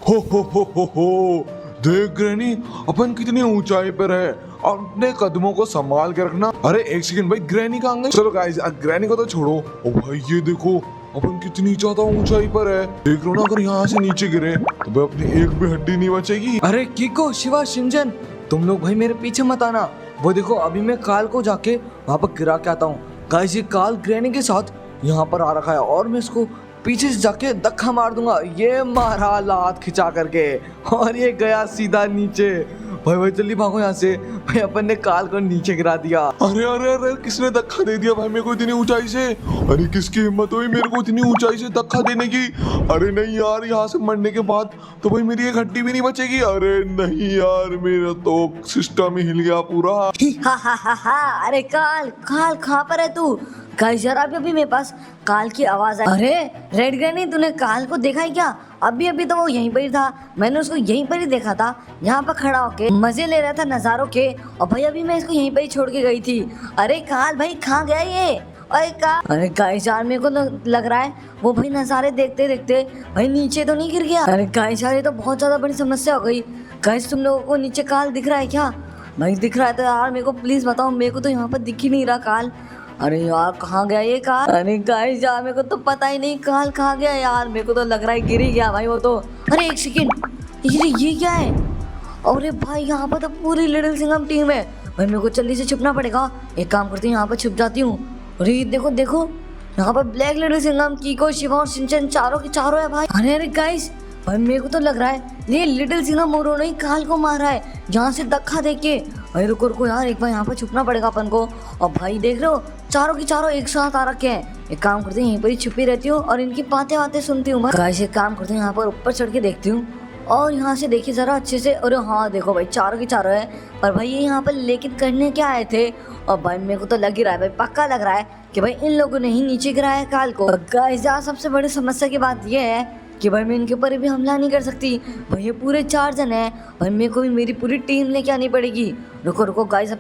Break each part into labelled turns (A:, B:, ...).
A: हो देख ग्रैनी, अपन कितनी ऊंचाई पर है और अपने कदमों को संभाल के रखना। अरे एक सेकंड भाई, ग्रैनी कहाँ गई? चलो गाइस, ग्रैनी को तो छोड़ो। ओ भाई ये देखो, अपन कितनी ज्यादा ऊंचाई पर है। देख लो ना, अगर यहाँ से नीचे गिरे तो भाई अपनी एक भी हड्डी नहीं बचेगी।
B: अरे किको, शिवा, शिनचैन, तुम लोग भाई मेरे पीछे मत आना। वो देखो, अभी मैं काल को जाके वहाँ पर गिरा के आता हूँ। गाइस, ये काल ग्रैनी के साथ यहाँ पर आ रखा है और मैं इसको पीछे से जाके धक्का मार दूंगा। ये मारा लात खिंचा करके और ये गया सीधा नीचे। भाई भाई जल्दी भागो यहाँ से। भाई अपन ने काल को नीचे गिरा दिया।
A: अरे अरे अरे, किसने धक्का दे दिया भाई मेरे को इतनी ऊंचाई से? अरे किसकी हिम्मत हुई मेरे को इतनी ऊंचाई से धक्का देने की? अरे नहीं यार, यहाँ से मरने के बाद तो भाई मेरी एक हड्डी भी नहीं बचेगी। अरे नहीं यार, मेरा तो सिस्टम ही हिल गया पूरा।
C: हा। अरे काल काल कहाँ पर है तू? गाइस यार, अभी मेरे पास काल की आवाज आई। अरे रेड ग्रैनी, तूने काल को देखा है क्या? अभी तो वो यहीं पर ही था। मैंने उसको यहीं पर ही देखा था, यहाँ पर खड़ा होके मजे ले रहा था नजारों के। और भाई अभी मैं इसको यहीं पर ही छोड़ के गई थी। अरे काल भाई कहाँ गया ये? अरे गाइस यार, मेरे को तो लग रहा है वो भाई नजारे देखते देखते भाई नीचे तो नहीं गिर गया। अरे गाइस यार, ये तो बहुत ज्यादा बड़ी समस्या हो गई। गाइस, तुम लोगों को नीचे काल दिख रहा है क्या? भाई दिख रहा है तो यार मेरे को प्लीज बताओ, मेरे को तो यहाँ पर दिख ही नहीं रहा काल। अरे यार कहाँ गया ये काल? अरे गाइस यार, मेरे को तो पता ही नहीं काल कहाँ गया यार। मेरे को तो लग रहा है गिर ही गया भाई वो तो। अरे एक सेकेंड, ये क्या है? अरे भाई यहाँ पर तो पूरी लिटिल सिंघम टीम है। भाई मेरे को जल्दी से छुपना पड़ेगा। एक काम करती हूँ, यहाँ पर छुप जाती हूँ। अरे देखो देखो, यहाँ पर ब्लैक लिटिल सिंघम, कीको, शिवा और शिनचैन चारों के चारों है भाई। अरे गाइस, भाई मेरे को तो लग रहा है ये लिटिल सिंघम मोरो ने काल को मारा है यहाँ से धक्का देके। अरे रुको यार, एक बार यहाँ पर छुपना पड़ेगा अपन को। और भाई देख रहे हो, चारों की चारों एक साथ आ रखे हैं। एक काम करते हैं, यहीं पर ही छुपी रहती हूँ और इनकी बातें सुनती हूँ। गाइस एक काम करते हैं, यहाँ पर ऊपर चढ़ के देखती हूँ और यहाँ से देखिए जरा अच्छे से। अरे हाँ देखो भाई, चारों की चारों है। पर भाई ये यहाँ पर लेकिन करने क्या आए थे? और भाई मेरे को तो लग ही रहा है भाई, पक्का लग रहा है कि भाई इन लोगों ने ही नीचे गिराया है काल को। गाइस यार, सबसे बड़ी समस्या की बात ये है कि भाई मैं इनके ऊपर भी हमला नहीं कर सकती। भाई ये पूरे 4 जन हैं। भाई मेरे को भी मेरी पूरी टीम लेके आनी पड़ेगी। रुको गाइस,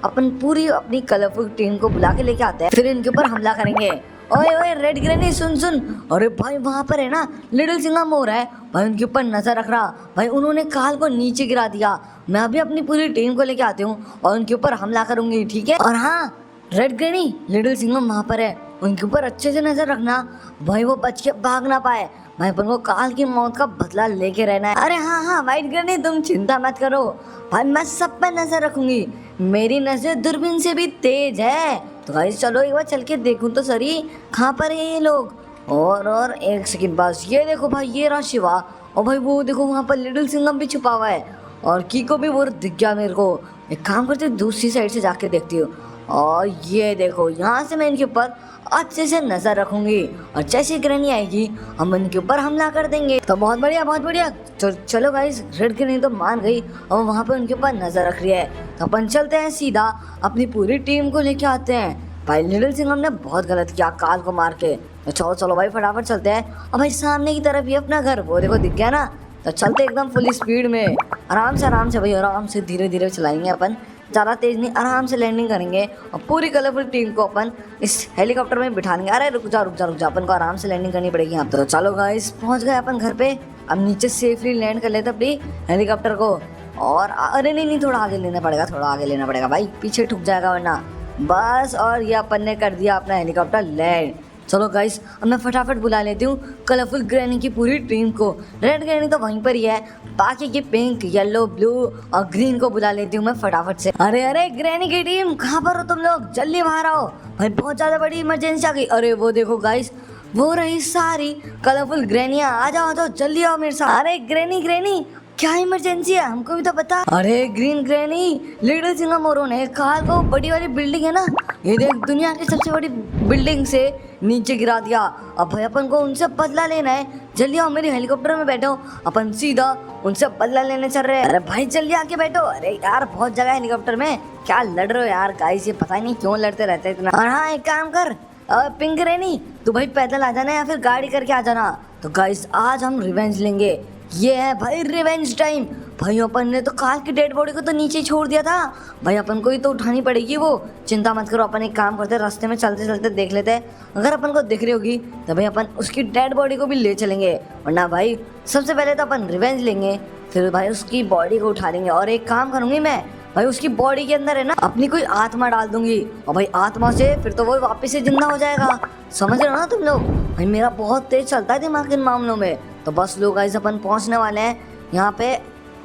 C: अपन पूरी अपनी कलरफुल टीम को बुला के लेके आते हैं, फिर इनके ऊपर हमला करेंगे। ओए रेड ग्रैनी, सुन। अरे भाई वहाँ पर है ना लिटिल सिंघम हो रहा है भाई, उनके ऊपर नजर रख रहा। भाई उन्होंने काल को नीचे गिरा दिया। मैं अभी अपनी पूरी टीम को लेके आती हूँ और उनके ऊपर हमला करूंगी, ठीक है? और हाँ रेड ग्रैनी, लिटिल सिंघम वहाँ पर है, उनके ऊपर अच्छे से नजर रखना भाई, वो बच के भाग ना पाए। भाई अपन को काल की मौत का बदला लेके रहना है। अरे हाँ वाइट ग्रैनी, तुम चिंता मत करो भाई, मैं सब पर नजर रखूंगी। मेरी नजर दूरबीन से भी तेज है। तो गाइस चलो एक बार चल के देखूं तो सही कहाँ पर है ये लोग। और एक सेकंड बस, ये देखो भाई, ये रहा शिवा। और भाई वो देखो वहाँ पर लिटिल सिंघम भी छुपा हुआ है और कीको भी वो दिख गया मेरे को। एक काम करती हूँ, दूसरी साइड से जाके देखती हूँ। और ये देखो, यहाँ से मैं इनके ऊपर अच्छे से नजर रखूंगी और जैसे ग्रैनी आएगी हम इनके ऊपर हमला कर देंगे। तो बहुत बढ़िया। चलो गाइस, रेड ग्रैनी तो मान गई और वहाँ पे उनके ऊपर नजर रख रही है। तो अपन चलते हैं सीधा अपनी पूरी टीम को लेके आते हैं। भाई लिटिल सिंघम ने बहुत गलत किया काल को मार के। तो चलो भाई फटाफट चलते हैं। और भाई सामने की तरफ ये अपना घर, वो देखो दिख गया ना। तो चलते एकदम फुल स्पीड में, आराम से भाई, आराम से धीरे चलाएंगे अपन, ज़्यादा तेज नहीं, आराम से लैंडिंग करेंगे और पूरी कलरफुल टीम को अपन इस हेलीकॉप्टर में बिठाएंगे। अरे रुक जा, अपन को आराम से लैंडिंग करनी पड़ेगी यहाँ। तो चलो गाइस, पहुँच गए अपन घर पे। अब नीचे सेफली लैंड कर लेते अपनी हेलीकॉप्टर को। और अरे नहीं, थोड़ा आगे लेना पड़ेगा भाई, पीछे ठुक जाएगा वरना। बस, और ये अपन ने कर दिया अपना हेलीकॉप्टर लैंड। चलो गाइस, अब मैं फटाफट बुला लेती हूँ कलरफुल ग्रैनी की पूरी टीम को। रेड ग्रैनी तो वहीं पर ही है, बाकी की पिंक, येलो, ब्लू और ग्रीन को बुला लेती हूँ मैं फटाफट से। अरे ग्रैनी की टीम कहाँ पर हो तुम लोग? जल्दी बाहर आओ भाई, बहुत ज्यादा बड़ी इमरजेंसी आ गई। अरे वो देखो गाइस, वो रही सारी कलरफुल ग्रैनियाँ। आ जाओ जल्दी आओ मेरे साथ। अरे ग्रैनी क्या इमरजेंसी है, हमको भी तो बता। अरे ग्रीन ग्रैनी, लिटिल सिंघम मोरो ने काल को बड़ी वाली बिल्डिंग है ना, ये देख, दुनिया की सबसे बड़ी बिल्डिंग से नीचे गिरा दिया। अब भाई अपन को उनसे बदला लेना है। जल्दी आओ मेरी हेलीकॉप्टर में बैठो, अपन सीधा उनसे बदला लेने चल रहे हैं। अरे भाई जल्दी आके बैठो। अरे यार बहुत जगह हेलीकॉप्टर में, क्या लड़ रहे हो यार गाइस, ये पता नहीं क्यों लड़ते रहते इतना। और हाँ एक काम कर, पिंक ग्रैनी, तू भाई पैदल आ जाना या फिर गाड़ी करके आ जाना। तो गाइस आज हम रिवेंज लेंगे, ये है भाई रिवेंज टाइम। भाई अपन ने तो काल की डेड बॉडी को तो नीचे ही छोड़ दिया था भाई, अपन को ही तो उठानी पड़ेगी वो। चिंता मत करो, अपन एक काम करते, रास्ते में चलते चलते देख लेते हैं, अगर अपन को दिख रही होगी तो भाई अपन उसकी डेड बॉडी को भी ले चलेंगे। वरना भाई सबसे पहले तो अपन रिवेंज लेंगे, फिर भाई उसकी बॉडी को उठा लेंगे। और एक काम करूंगी मैं भाई, उसकी बॉडी के अंदर है ना अपनी कोई आत्मा डाल दूंगी, और भाई आत्मा से फिर तो वो वापस से जिंदा हो जाएगा। समझ रहे हो ना तुम लोग? भाई मेरा बहुत तेज चलता है दिमाग इन मामलों में। तो बस लोग गाइस अपन पहुंचने वाले हैं यहाँ पे,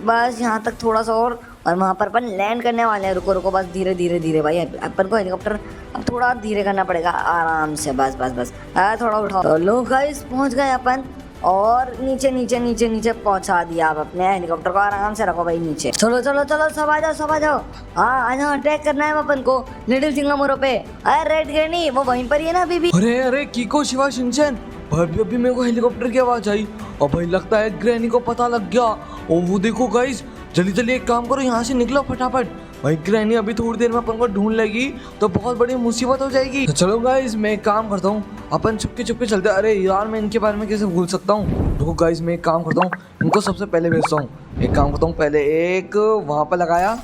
C: बस यहाँ तक थोड़ा सा और वहाँ पर अपन लैंड करने वाले हैं। रुको रुको, बस धीरे धीरे धीरे भाई, अपन को हेलीकॉप्टर अब थोड़ा धीरे करना पड़ेगा, आराम से, बस बस बस थोड़ा उठाओ। तो लोग गाइस पहुँच गए अपन, और नीचे नीचे नीचे नीचे पहुंचा दिया। आप अपने हेलीकॉप्टर को आराम से रखो भाई नीचे। चलो चलो चलो, सब आ जाओ सब आ जाओ। हाँ आ जाओ, अटैक करना है अपन को लिटिल सिंगापुर पे। अरे रेड ग्रैनी वो वहीं पर ही है ना अभी भी।
B: अरे अरे कीको, शिवा, शिनचैन भाई, अभी मेरे को हेलीकॉप्टर की आवाज आई और भाई लगता है ग्रैनी को पता लग गया। और वो देखो गाइस, जल्दी जल्दी एक काम करो, यहाँ से निकलो फटाफट। भाई ग्रैनी अभी थोड़ी देर में अपन को ढूंढ लेगी तो बहुत बड़ी मुसीबत हो जाएगी। तो चलो गाइस, मैं एक काम करता हूँ, अपन छुपके छुपके चलते। अरे यार, मैं इनके बारे में कैसे भूल सकता हूँ। देखो गाइस, मैं एक काम करता हूँ, इनको सबसे पहले भेजता हूँ। एक काम करता हूँ, पहले एक वहाँ पर लगाया,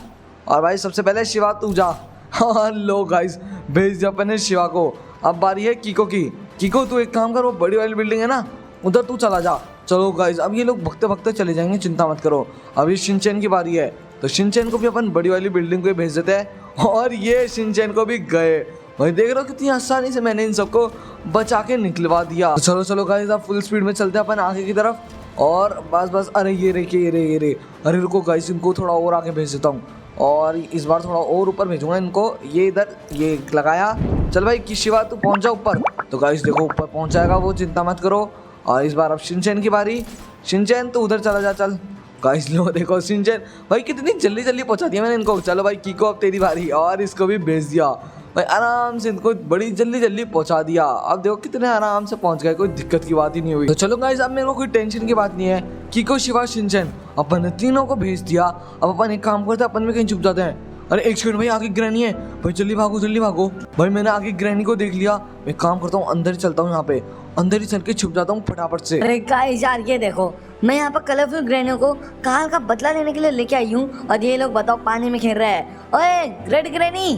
B: और भाई सबसे पहले शिवा तू जा। हाँ लो गाइस, भेज दिया अपन ने शिवा को। अब बारी है कीको की। कीको तू एक काम कर, वो बड़ी वाली बिल्डिंग है ना, उधर तू चला जा। चलो गाइस, अब ये लोग भगते भगते चले जाएंगे, चिंता मत करो। अभी शिनचैन की बारी है, तो शिनचैन को भी अपन बड़ी वाली बिल्डिंग को भेज देते हैं। और ये शिनचैन को भी गए। भाई देख रहे हो कितनी आसानी से मैंने इन सबको बचा के निकलवा दिया। तो चलो चलो गाइस, अब फुल स्पीड में चलते हैं अपन आगे की तरफ। और बस बस, अरे ये रे। अरे रुको गाइस, इनको थोड़ा और आगे भेज देता हूँ, और इस बार थोड़ा और ऊपर भेजूंगा इनको। ये इधर ये लगाया। चल भाई कि शिवा तू पहुंच जा ऊपर। तो गाइस देखो ऊपर पहुंच जाएगा वो, चिंता मत करो। और इस बार अब शिनचैन की बारी। शिनचैन तू उधर चला जा, चल। गाइस लो देखो, शिनचैन भाई कितनी जल्दी जल्दी पहुंचा दिया मैंने इनको। चलो भाई कीको, अब तेरी बारी। और इसको भी भेज दिया भाई, आराम से इनको बड़ी जल्दी जल्दी पहुंचा दिया। अब देखो कितने आराम से पहुंच गए, कोई दिक्कत की बात ही नहीं हुई। तो चलो गाइस, अब मेरे को कोई टेंशन की बात नहीं है। कीको, शिवा, शिनचैन अपन ने तीनों को भेज दिया। अब अपन एक काम करते हैं, अपन में कहीं छुप जाते हैं। अरे एक सेकंड भाई, आगे ग्रैनी है भाई, जल्दी भागो जल्दी भागो। भाई मैंने आगे ग्रैनी को देख लिया। मैं काम करता हूँ, अंदर ही चलता हूँ, यहाँ पे अंदर ही चल के छुप जाता हूँ फटाफट से।
C: अरे गाइस यार, ये देखो मैं यहाँ पर कलरफुल ग्रैनियों को काल का बदला लेने के लिए लेके आई हूँ, और ये लोग बताओ पानी में खेल रहे हैं। ओए रेड ग्रैनी,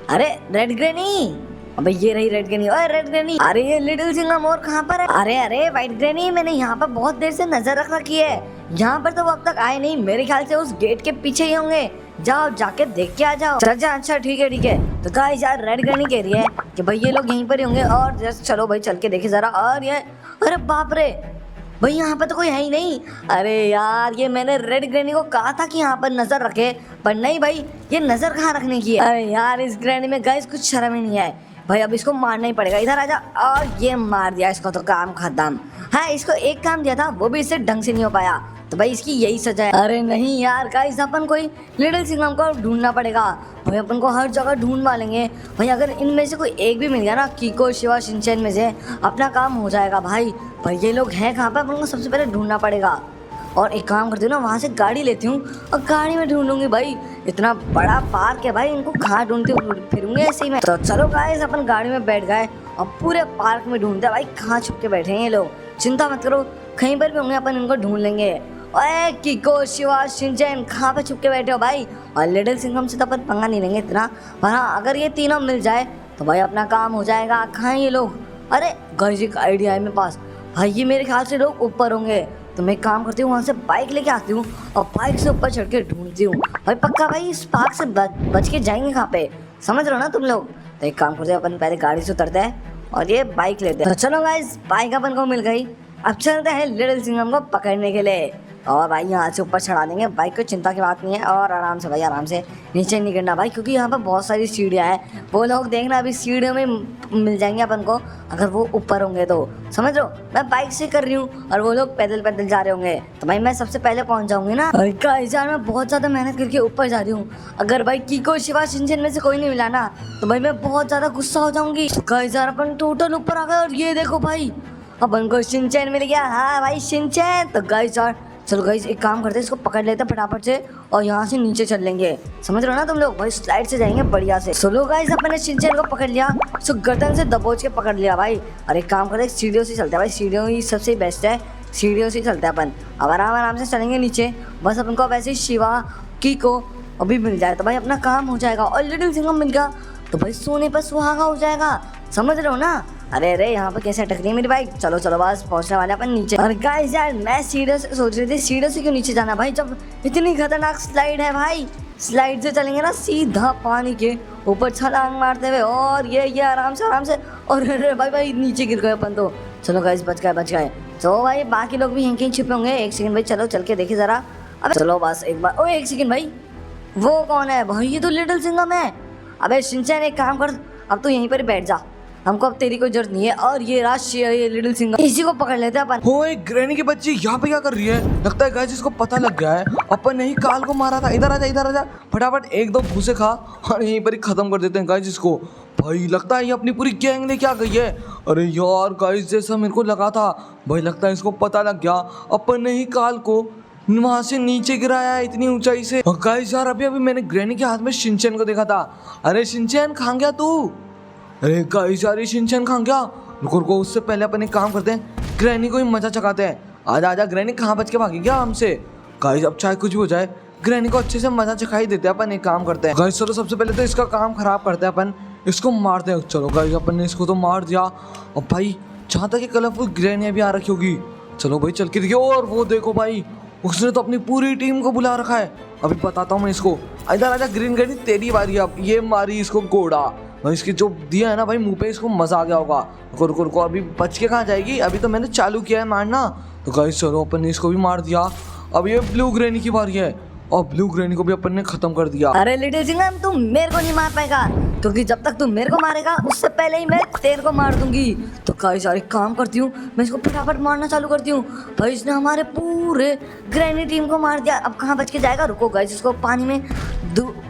C: अरे रेड ग्रैनी, अबे ये रही रेड ग्रैनी। ओए रेड ग्रैनी, अरे ये लिटिल सिंगापुर कहाँ पर है? अरे अरे व्हाइट ग्रैनी, मैंने यहाँ पर बहुत देर से नजर रख रखी है, यहाँ पर तो वो अब तक आए नहीं। मेरे ख्याल से उस गेट के पीछे ही होंगे। जाओ जाके देख के आ जाओ। अच्छा ठीक है। तो गाइस यार, रेड ग्रैनी कह रही है कि भाई ये लोग यहीं पर ही होंगे, और जस्ट चलो भाई चल के देखे जरा। और ये, अरे बाप रे भाई, यहाँ पर तो कोई है ही नहीं। अरे यार, ये मैंने रेड ग्रैनी को कहा था कि यहाँ पर नजर रखे, पर नहीं भाई, ये नजर कहाँ रखने की है। अरे यार, इस ग्रैनी में गाइस कुछ शर्म ही नहीं है भाई। अब इसको मारना ही पड़ेगा। इधर आजा। और ये मार दिया इसको, तो काम खत्म। हाँ, इसको एक काम दिया था, वो भी इससे ढंग से नहीं हो पाया, तो भाई इसकी यही सजा है। अरे नहीं यार गाइस, अपन को लिटिल सिंगापुर को ढूंढना पड़ेगा भाई। अपन को हर जगह ढूंढ मारेंगे भाई। अगर इनमें से कोई एक भी मिल गया ना, कीको, शिवा, शिनचैन में से, अपना काम हो जाएगा भाई। पर ये लोग हैं कहाँ पर, अपन को सबसे पहले ढूंढना पड़ेगा। और एक काम करती हूँ ना, वहाँ से गाड़ी लेती हूँ और गाड़ी में ढूंढूंगी भाई। इतना बड़ा पार्क है भाई, इनको कहाँ ढूंढती फिरूंगी ऐसे ही में। तो चलो गाइस, अपन गाड़ी में बैठ गए और पूरे पार्क में ढूंढते भाई, कहाँ छुप के बैठे हैं ये लोग। चिंता मत करो, कहीं पर भी होंगे, अपन इनको ढूंढ लेंगे। ओए कीको, शिवा, शिनचैन कहाँ पे छुप के बैठे हो भाई? और लिटिल सिंघम से तो अपन पंगा नहीं लेंगे इतना, पर हाँ अगर ये तीनों मिल जाए तो भाई अपना काम हो जाएगा। कहाँ हैं ये लोग? अरे गाइस, एक आइडिया है मेरे पास भाई, ये मेरे ख्याल से लोग ऊपर होंगे। तो मैं काम करती हूँ, वहाँ से बाइक लेके आती हूँ और बाइक से ऊपर चढ़ के ढूंढती हूँ भाई। पक्का भाई इस पार्क से बच के जाएंगे कहाँ पे, समझ रहे हो ना तुम लोग? तो एक काम करते हैं, अपन पहले गाड़ी से उतरते हैं और ये बाइक लेते हैं। तो चलो गाइस, बाइक अपन को मिल गई। अब चलते हैं लिटिल सिंघम को पकड़ने के लिए। और भाई यहाँ से ऊपर चढ़ा देंगे बाइक को, चिंता की बात नहीं है। और आराम से भाई, आराम से नीचे नहीं गिरना भाई, क्योंकि यहाँ पर बहुत सारी सीढ़ियाँ हैं। वो लोग देखना अभी सीढ़ियों में मिल जाएंगे अपन को, अगर वो ऊपर होंगे तो। समझ लो, मैं बाइक से कर रही हूँ और वो लोग पैदल पैदल जा रहे होंगे, तो भाई मैं सबसे पहले पहुँच जाऊँगी ना। गाइस यार, मैं बहुत ज़्यादा मेहनत करके ऊपर जा रही हूँ। अगर भाई कीको, शिवा, शिनचैन में से कोई नहीं मिला ना, तो भाई मैं बहुत ज़्यादा गुस्सा हो जाऊँगी। गाइस यार, अपन टोटल ऊपर आ गए, और ये देखो भाई, अपन को शिनचैन मिल गया। हाँ भाई शिनचैन। तो गाइस यार, चलो गाइस एक काम करते हैं, इसको पकड़ लेते हैं फटाफट से और यहाँ से नीचे चल लेंगे। समझ रहे हो ना तुम लोग? भाई स्लाइड से जाएंगे बढ़िया से। चलो गाइस, अपने शिनचैन को पकड़ लिया, इसको गर्दन से दबोच के पकड़ लिया भाई। और एक काम करते हैं, सीढ़ियों से चलते हैं भाई, सीढ़ियों ही सबसे बेस्ट है। सीढ़ियों से चलते हैं अपन। अब आराम आराम से चलेंगे नीचे। बस अपन को वैसे ही शिवा कीको अभी मिल जाए तो भाई अपना काम हो जाएगा, और लिटिल सिंघम मिल गया तो भाई सोने पर सुहागा हो जाएगा, समझ रहे हो ना। अरे अरे यहाँ पे कैसे अटक रही है मेरी बाइक। चलो चलो बस पहुंचने वाले अपन नीचे। और गाइस यार मैं सीढ़ियों से सोच रही थी सीढ़ियों से क्यों नीचे जाना भाई, जब इतनी खतरनाक स्लाइड है भाई। स्लाइड से चलेंगे ना सीधा पानी के ऊपर छलांग मारते हुए, और ये आराम से। और अरे भाई भाई नीचे गिर गए अपन तो। चलो गाइस बच गए। तो भाई बाकी लोग भी यहीं कहीं छिपे होंगे। एक सेकंड भाई चलो चल के देखे जरा। अब चलो बस एक बार। ओ एक सेकंड भाई, वो कौन है भाई? ये तो लिटिल सिंघम है। अबे शिनचैन एक काम कर, अब तो यहीं पर ही बैठ जा, हमको अब तेरी कोई जरूरत नहीं है। और ये ये लिटिल सिंघम, इसी को पकड़ लेते हैं अपन।
B: ओए ग्रैनी की बच्ची यहाँ पे क्या कर रही है? लगता है गाइस इसको पता लग गया है अपन ने ही काल को मारा था। इधर आजा फटाफट एक दो भूसे खा और यहीं पर ही खत्म कर देते हैं गाइस इसको। भाई लगता है ये अपनी पूरी गैंग लेके आ गई है। अरे यार गाइस जैसा मेरे को लगा था भाई, लगता है इसको पता लग गया अपन ने ही काल को वहां से नीचे गिराया है इतनी ऊंचाई से। गाइस यार अभी मैंने ग्रैनी के हाथ में शिनचैन को देखा था। अरे शिनचैन कहाँ गया तू? अरे गाइस यार ये शिनचैन कहाँ गया? रुको उससे पहले अपन एक काम करते हैं, ग्रैनी को ही मजा चखाते हैं। आजा ग्रैनी, कहाँ बच के भागी क्या हमसे? गाइस अब चाहे कुछ भी हो जाए ग्रैनी को अच्छे से मजा चखाई देते हैं अपन। एक काम करते हैं गाइस, चलो सबसे पहले तो इसका काम खराब करते हैं अपन, इसको मारते हैं। चलो गाइस अपन ने इसको तो मार दिया। अब भाई जहाँ तक ये कलरफुल ग्रैनी भी आ रखी होगी, चलो भाई चल के देखिए। और वो देखो भाई उसने तो अपनी पूरी टीम को बुला रखा है। अभी बताता हूँ मैं इसको। इधर आजा ग्रीन ग्रैनी, तेरी बारी। अब ये मारी इसको घोड़ा भाई, इसकी जो दिया है ना भाई मुंह पे, इसको मजा आ गया होगा। रुको अभी बच के कहाँ जाएगी? अभी तो मैंने चालू किया है मारना। तो गाइस चलो अपन ने इसको भी मार दिया। अब ये ब्लू ग्रैनी की बारी है, और ब्लू ग्रैनी को भी अपन ने खत्म कर दिया।
C: अरे लिटिल सिंघम तुम मेरे को नहीं मार पाएगा, क्योंकि जब तक तुम मेरे को मारेगा उससे पहले ही मैं तेरे को मार दूंगी। तो गाइस यार एक काम करती हूँ, मैं इसको फटाफट मारना चालू करती हूँ। भाई इसने हमारे पूरे ग्रैनी टीम को मार दिया। अब कहाँ बच के जाएगा? रुको गाइस इसको पानी में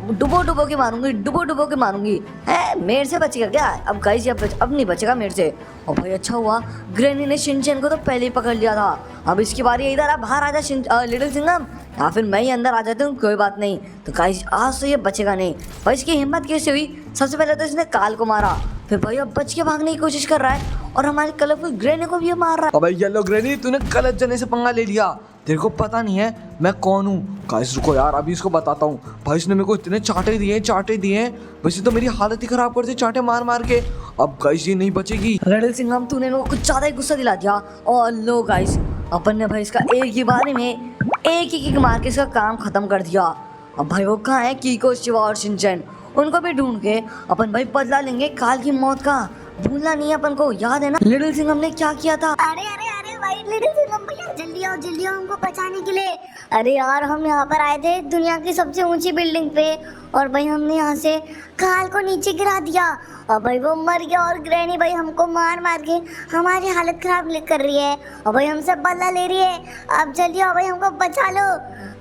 C: डुबो के मारूंगी। है मेरे से बचेगा क्या? अब गाइस अब नहीं बचेगा मेरे से। और भाई अच्छा हुआ ग्रैनी ने शिनचैन को तो पहले ही पकड़ लिया था। अब इसकी बारी है। इधर अब बाहर आ जा लिटिल सिंघम, या फिर मैं ही अंदर आ जाती हूँ, कोई बात नहीं। तो गाइस आज तो ये बचेगा नहीं। भाई इसकी हिम्मत कैसे हुई? सबसे पहले तो इसने काल को मारा, फिर भाई अब बच के भागने की कोशिश कर रहा है, और हमारे कलरफुल ग्रैनी को भी ये मार रहा है।
B: अबे येलो ग्रैनी, तूने गलत जने से पंगा ले लिया। तेरे को पता नहीं है मैं कौन हूँ। गाइस रुको यार अभी इसको बताता हूँ। भाई इसने मेरे को इतने चांटे दिए वैसे तो मेरी हालत ही खराब कर दी चांटे मार के। अब गाइस ये नहीं बचेगी।
C: लिटिल सिंघम तूने इनको कुछ ज्यादा ही गुस्सा दिला दिया। और लो गाइस अपन ने भाई इसका एक ही बारी में एक ही किक मार के इसका काम खत्म कर दिया। अब भाई वो कहाँ है कीको, शिवा और शिनचैन, उनको भी ढूंढ के अपन भाई बदला लेंगे काल की मौत का। भूलना नहीं है अपन को, याद है ना लिटिल सिंघम ने क्या किया था?
D: अरे भाई लिटिल सिंघम भैया जल्दी आओ हमको बचाने के लिए। अरे यार हम यहाँ पर आए थे दुनिया की सबसे ऊंची बिल्डिंग पे, और भाई हमने यहाँ से काल को नीचे गिरा दिया, और भाई वो मर गया। और ग्रैनी भाई हमको मार के हमारी हालत खराब कर रही है, और भाई हमसे बदला ले रही है। अब जल्दी आओ भाई हमको बचा लो।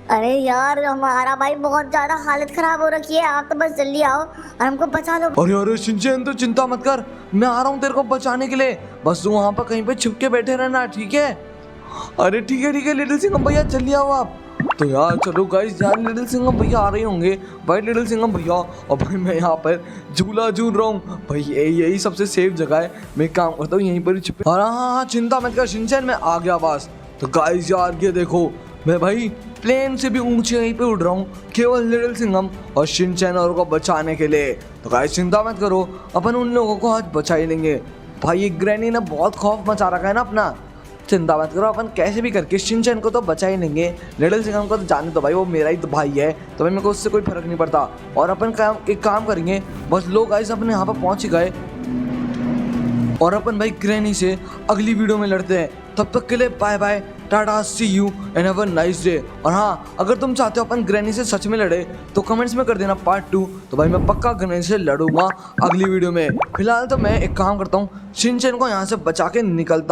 D: अरे यार हमारा भाई बहुत ज्यादा हालत खराब हो रखी है, आप तो बस जल्दी आओ और हमको बचा लो।
B: अरे शिनचैन तो चिंता मत कर, मैं आ रहा हूँ तेरे को बचाने के लिए। बस तू वहाँ पर कहीं पे छुप के बैठे रहना, ठीक है? अरे ठीक है लिटिल सिंघम भैया जल्दी आओ आप। तो यार चलो गाइस यार लिटिल सिंघम भैया आ रहे होंगे। भाई लिटिल सिंघम भैया, और भाई मैं यहाँ पर झूला झूल रहा हूँ भाई, यही सबसे सेफ जगह है। मैं काम करता हूँ यहीं पर ही छुपे। और हाँ चिंता मत कर शिनचैन, मैं आ गया बस। तो गाइस यार ये देखो मैं भाई प्लेन से भी ऊंचे यहीं पे उड़ रहा हूँ, केवल लिटिल सिंघम और शिनचैन और को बचाने के लिए। तो गाइस चिंता मत करो, अपन उन लोगों को आज बचा ही लेंगे। भाई ये ग्रैनी ने बहुत खौफ मचा रखा है ना अपना, चिंता मत करो, अपन कैसे भी करके शिनचैन को तो बचा ही लेंगे। लिटिल सिंघम को तो जाने दो भाई, वो मेरा ही तो भाई है, तो भाई मेरे को उससे कोई फर्क नहीं पड़ता। और अपन एक काम करेंगे, बस लोग गाइस अपने यहाँ पर पहुँच ही गए, और अपन भाई ग्रैनी से अगली वीडियो में लड़ते हैं। तब तक के लिए bye bye, tata, see you and have a nice day. और हाँ अगर तुम चाहते हो अपन ग्रैनी से सच में लड़े तो कमेंट्स में कर देना पार्ट 2, तो भाई मैं पक्का ग्रैनी से लड़ूंगा अगली वीडियो में। फिलहाल तो मैं एक काम करता हूँ, शिनचैन को यहाँ से बचा के निकलता